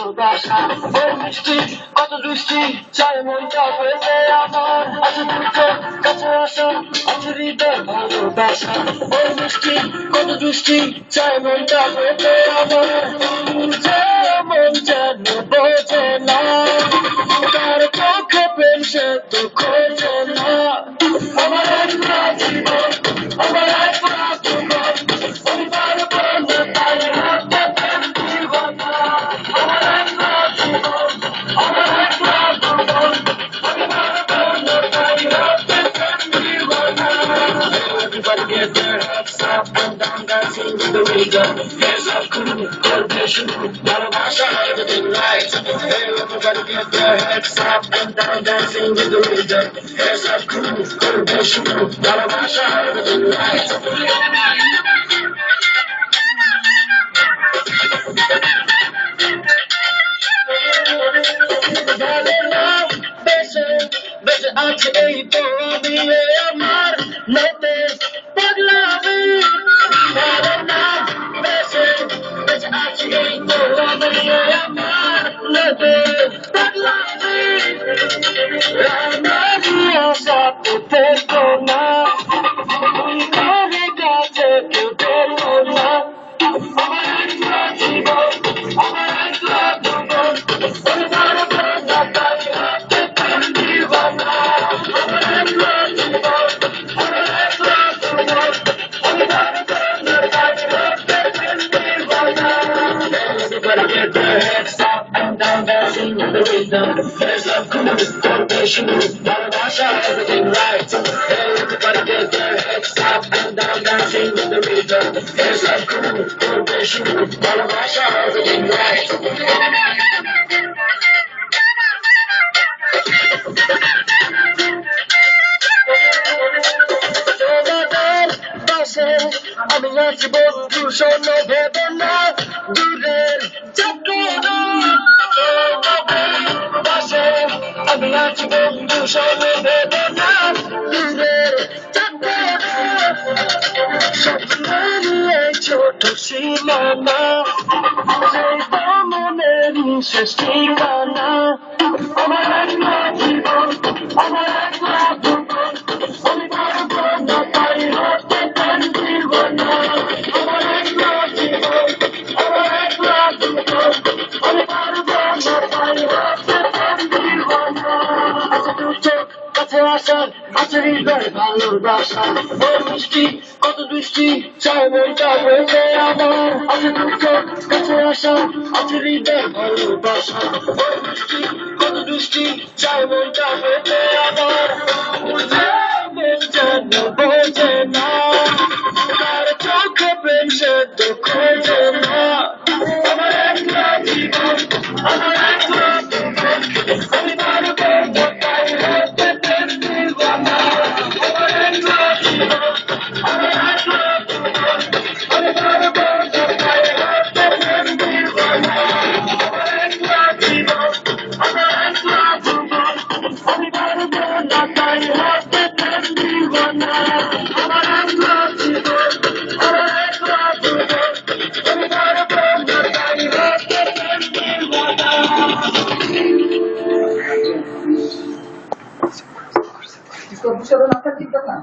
ভালোবাসা ওই মিষ্টি কত দৃষ্টি চাই মনটা হয়েছে আমার আছে দুটো কাছে আসা আছে হৃদয় ভালোবাসা ওই মিষ্টি কত দৃষ্টি চাই মনটা হয়েছে আমার মন যেন বোঝে না তার চোখে প্রেম সে তো খোঁজে না আমার একটা জীবন আমার একটা জীবন আমি পারবো না তাই হাতে প্রেম দিব না আমার একটা জীবন আমার একটা জীবন আমি পারবো না তাই হাতে প্রেম দিব না Everybody get their heads up and down dancing with the rhythm. Hands up, cool, coordination, ভালোবাসা everything right. Hey, everybody get their heads up and down dancing with the rhythm. Hands up, cool, coordination, ভালোবাসা everything right. বেঁচে বেঁচে আছে এই তো আমি আমার মতে পাগলামি ভালো না বেঁচে বেঁচে আছে এই তো আমি আমার মতে পাগলামি আমারই আশা তো দেখো না তুই ঘরে কাছে কেউ দেখো না আমার একটা জীবন আমার একটা জীবন আমি পারবো না তাই হাতে প্রেম দিব না আমার একটা জীবন আমার একটা জীবন আমি পারবো না তাই হাতে প্রেম দিব না Everybody get their heads up and down dancing with the rhythm. Hands up, cool, coordination, ভালোবাসা everything right. Hey, everybody get their heads up and down dancing with the rhythm. Hands up, cool, coordination, ভালোবাসা everything right. তোমাদের পাশে আমি আছি বন্ধু শোনো ভেবে না দূরের চক্র পাশে আমি আছি বন্ধু শোনো ভেবে না দূরের চক্র স্বপ্নের এই ছোট সীমানা সেই মনের শেষ ঠিকানা আমার একটা জীবন আমার একটা জীবন আমি পারবো না তাই হাতে প্রেম দিব না আমার একটা জীবন আমার একটা জীবন আমি পারবো না তাই হাতে প্রেম দিব না আছে দু চোখ কাছে আসার আছে হৃদয় ভালোবাসা ওই মিষ্টি কত দৃষ্টি চাই মনটা হয়েছে আমার আছে দু চোখ কাছে আসার আছে হৃদয় ভালোবাসা ওই মিষ্টি কত দৃষ্টি চাই মনটা হয়েছে আমার মন যেন বোঝে না তার চোখে প্রেম সে তো খোঁজে না আমার একটা জীবন আমার একটা জীবন আমি পারবো না তাই হাতে প্রেম দিব না আমার একটা জীবন আমার একটা জীবন আমি পারবো না তাই হাতে প্রেম দিব না আমার একটা জীবন আমার একটা জীবন আমি পারবো না তাই হাতে প্রেম দিব না আমার একটা জীবন আমার একটা জীবন আমি পারবো না তাই হাতে প্রেম দিব না Disco,